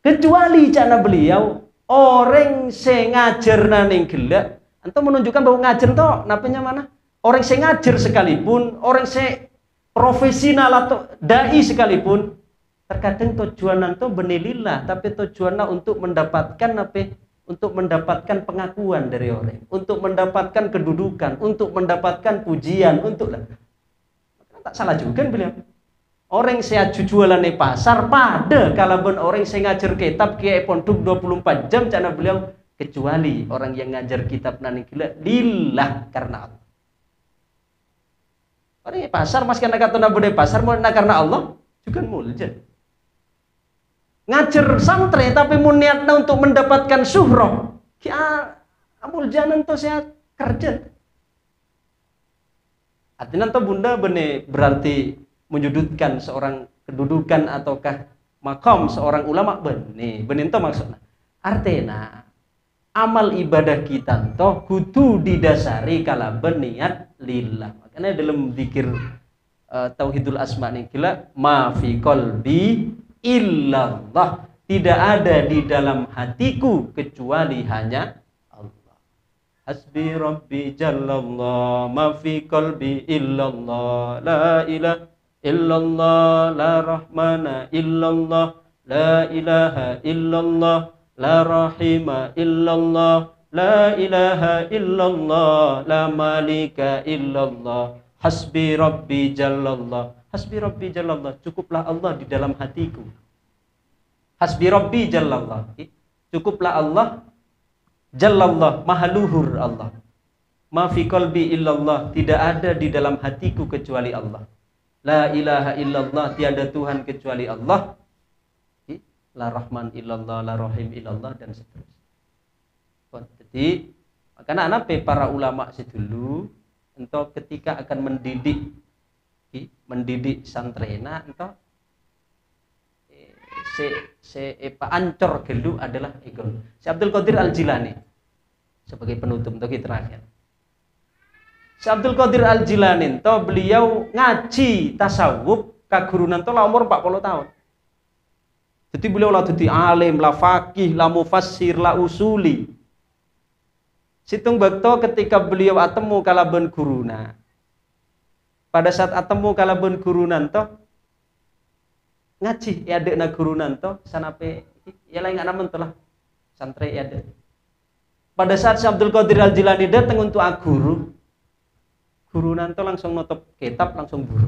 Kecuali cana beliau orang sing ngajar ning gelak. Antum menunjukkan bahwa ngajar toh napanya mana? Orang yang ngajar sekalipun, orang yang profesional atau dai sekalipun, terkadang tujuan itu benilillah, tapi tujuannya untuk mendapatkan apa? Untuk mendapatkan pengakuan dari orang, untuk mendapatkan kedudukan, untuk mendapatkan pujian, untuk lah. Tak salah juga beliau. Orang yang jualan di pasar pada kalau orang yang ngajar kitab kiai pondok 24 jam cana beliau, kecuali orang yang ngajar kitab nani gila lillah karena Allah. Orang yang pasar mas karena kata nabi pasar mau karena Allah juga mulja. Ngajar santri tapi mau niatnya untuk mendapatkan syuhrah. Ya muljanan tuh saya kerja. Artinya tuh bunda benih berarti menyudutkan seorang kedudukan ataukah makam seorang ulama benih itu maksudnya. Artinya amal ibadah kita toh kudu didasari kala berniat lillah. Makanya dalam zikir tauhidul asma nih kila ma fi qalbi illallah, tidak ada di dalam hatiku kecuali hanya Allah. Hasbi rabbi jallallah ma fi qalbi illallah la ilaha illallah la rahmana illallah la ilaha illallah la rahima illallah la ilaha illallah la malika illallah hasbi rabbi jallallah. Hasbi rabbi jallallah, cukuplah Allah di dalam hatiku. Hasbi rabbi jallallah, cukuplah Allah jallallah, maha luhur Allah. Ma fi qalbi illallah, tidak ada di dalam hatiku kecuali Allah. La ilaha illallah, tiada Tuhan kecuali Allah. La rahman illallah, la rahim illallah, dan seterusnya. Jadi makanya anak para ulama sedulu entah ketika akan mendidik santrena entah ancor gelu adalah egon. Si Abdul Qadir Al-Jilani sebagai penutup untuk terakhir. Si Abdul Qadir Al-Jilani entah beliau ngaji tasawuf kagurunan entah umur 40 tahun. Jadi beliau lah jadi alim, lah faqih, lah mufassir, lah usuli. Situng bekto ketika beliau atemu kalaben guruna. Pada saat atemu kalaben gurunan toh ngaji ya adekna gurunan toh sanape ya lain anak mentelah santri ya adek. Pada saat Syekh Abdul Qadir Al-Jilani datang untuk aguru, gurunan toh langsung nutup kitab langsung buru.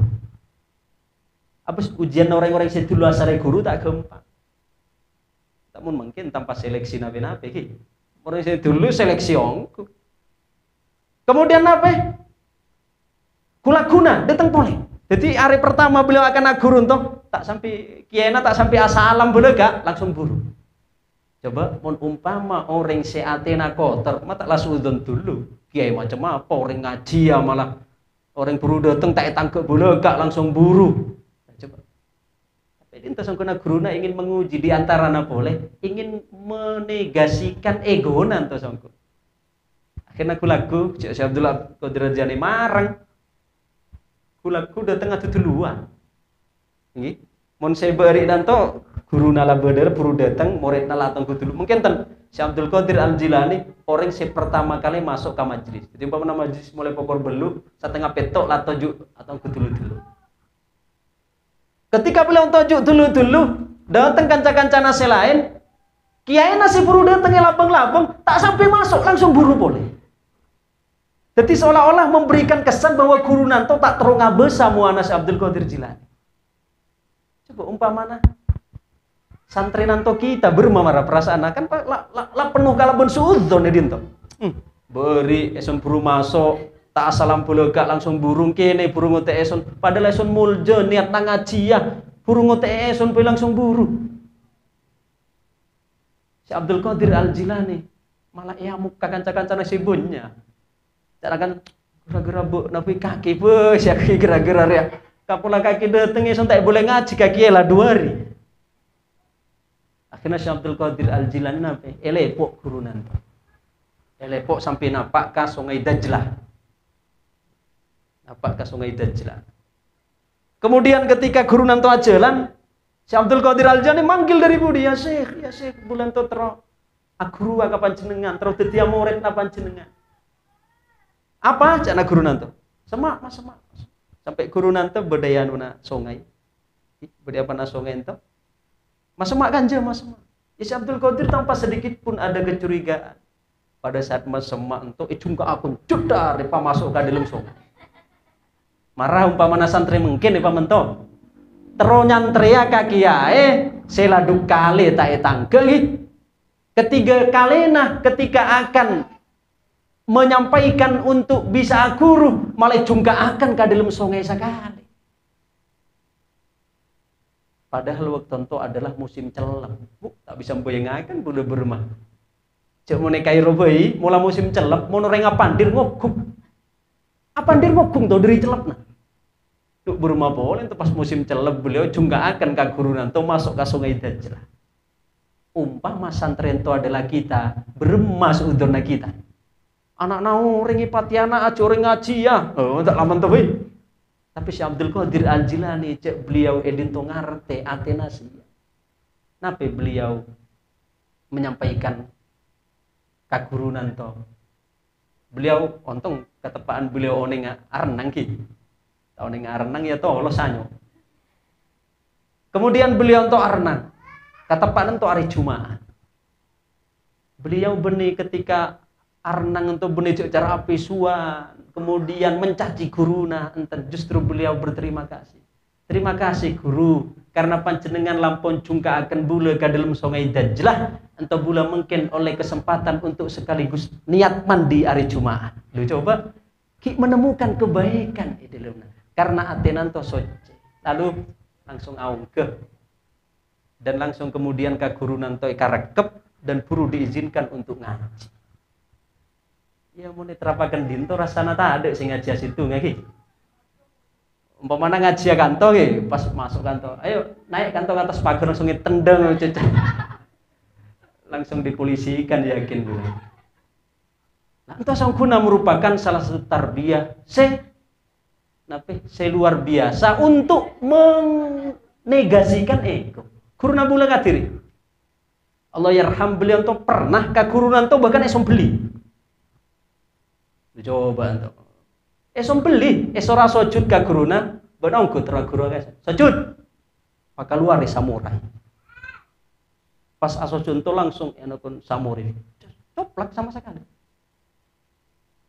Abis ujian orang-orang sedulu asare guru tak gampang. Namun mungkin tanpa seleksi nabi-nabi ki. Orang sedulu seleksi ongku. Kemudian apa? Kula guna datang pole. Jadi hari pertama beliau akan agurun toh tak sampai kiana tak sampai asalam boleh gak langsung buru. Coba mun umpama orang seatena kotor, mata langsung udon dulu. Kiai macam apa orang ngaji ya malah orang buru datang tak tangkep boleh gak langsung buru. Coba. Tapi ini sangkuna guruna ingin menguji di antara boleh, ingin menegasikan ego nanti sangku. Akhirnya kulaku Syekh Abdul Qadir Al-Jilani marang. Kulaku datang atuh duluan. Nggih. Mun saya beri dan to guruna la bener buru datang, muridna latang dulu. Mungkin ten Syekh Abdul Qadir Al-Jilani orang yang pertama kali masuk ke majelis. Jadi umpama majelis mulai pokor belu, setengah petok la tojuk atau dulu. Ketika beliau tojuk dulu, datang kanca-kancana selain, kiai nasi buru datangnya labang-labang, tak sampai masuk langsung buru boleh. Jadi seolah-olah memberikan kesan bahwa guru nanto tak terung abesa muanas Abdul Qadir Jilani. Coba umpamana santri nanto kita bermamara perasaan kan la penuh kalabun suudzon edin to. Beri eson buru masuk tak salam bolega langsung burung kene burung ote eson padahal eson muljo niat nang ngaji ya burung ote eson pe langsung buru. Si Abdul Qadir Al-Jilani malah ya muka kanca-kancana sibunnya. Cara kan gara-gara bu nabi kaki bos ya gara-gara ya kapula kaki dateng eson tak boleh ngaji kaki lah 2 hari. Akhirnya Syekh Abdul Qadir Al-Jilani nape elepok guru nanti. Elepok sampai napak ke sungai Dajlah. Napak ke sungai Dajlah. Kemudian ketika guru nanti jalan, Syekh Abdul Qadir Al-Jilani manggil dari budi ya Syekh bulan to tero aguru kapan jenengan terus dadi murid napa jenengan. Apa cana guru nanti? Semak. Sampai guru nanti berdaya nuna sungai. Berdaya pana sungai ento. Semak ganja semak. Ya Syekh Abdul Qadir tanpa sedikit pun ada kecurigaan. Pada saat semak ento ijung ke akun cudar depa masuk ke dalam sungai. Marah umpamana santri mungkin depa mento. Tero nyantria kaki ae seladu kali tak tangkel. Ketiga kalena ketika akan menyampaikan untuk bisa guru malah jungka akan ke dalam sungai sekali. Padahal waktu itu adalah musim celep. Tak bisa membayangkan boleh bermah. Cek mau nekai robai, mula musim celep, mau noreng apandir ngokuk. Apandir ngokuk tuh dari celep nah. Duk bermah boleh itu pas musim celep beliau jungka akan ke guru nanti masuk ke sungai Dajlah. Umpama santren itu adalah kita bermas udurna kita. Anak nau ringi patiana aco ring ngaji ya. Oh, tak lama tuh. Tapi Syekh Abdul Qadir Al-Jilani cek beliau edin to ngarte atenasi. Nape beliau menyampaikan kagurunan to. Beliau ontong ketepaan beliau oneng arenang ki. Oneng arenang ya to lo sanyo. Kemudian beliau to arenang. Ketepaan to hari Jumat. Beliau benih ketika arenang untuk menuju cara api suan, kemudian mencaci guruna, enten justru beliau berterima kasih. Terima kasih guru, karena panjenengan lampun jungka akan bula ke dalam sungai Dajlah, entah bula mungkin oleh kesempatan untuk sekaligus niat mandi hari Jumat. Lu coba, ki menemukan kebaikan di dalamnya, karena atenan to soce. Lalu langsung aungke, dan langsung kemudian ke guru nanto ikarekep dan buru diizinkan untuk ngaji. Ya mau diterapakan dinto rasana tak ada sing ngaji situ ngaki. Umpamana ngaji kanto ki, pas masuk kanto, ayo naik kanto ke atas pagar langsung ditendang cecah. Langsung dipolisikan yakin gue. Nah, itu sangkuna merupakan salah satu tarbiyah luar biasa untuk menegasikan ego. Guru nabula kadiri. Allah yarham beliau tuh pernah ke guru nanto bahkan esom beli. Coba entuk. Beli, ora sujud ka guruna, benonggo terus guru guys. Sujud. Maka luar samurai. Pas asojud itu langsung enakun samurai. Coplak sama sekali.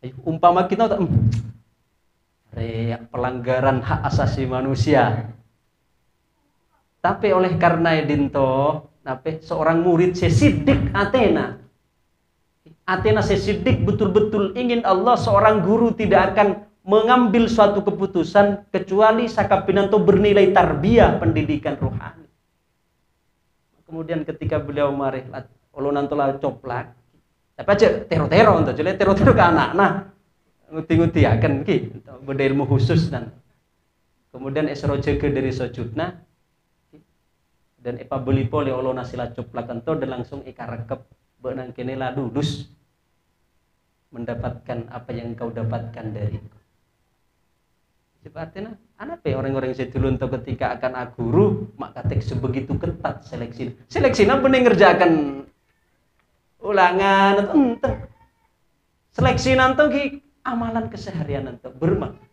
Ayo, umpama kita pelanggaran hak asasi manusia. Tapi oleh karena dinto, seorang murid sesidik Athena. Athena sesidik betul-betul ingin Allah, seorang guru tidak akan mengambil suatu keputusan kecuali sakapinanto bernilai tarbiyah pendidikan rohani. Kemudian ketika beliau marih ulun nantola coplak, tapi aja tero-tero untuk jelek tero-tero ke anak. Nah, nguti-nguti akan ki beda ilmu khusus dan kemudian esro jaga dari sujudna dan epa beli pole ulun nasila coplak ento dan langsung eka rekep benang kene lah lulus mendapatkan apa yang kau dapatkan dariku. Artinya, anak orang-orang yang sedulun tuh ketika akan aguru, maka tek sebegitu ketat seleksi. Seleksi apa nih ngerjakan ulangan atau seleksi nanti ki amalan keseharian nanti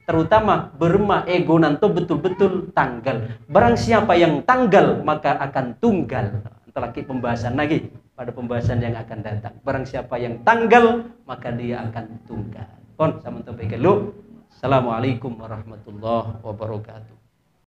terutama berma ego nanti betul-betul tanggal. Barang siapa yang tanggal maka akan tunggal. Nanti lagi pembahasan lagi pada pembahasan yang akan datang. Barang siapa yang tanggal maka dia akan tunggal. Kon sama tuh lu. Assalamualaikum warahmatullahi wabarakatuh.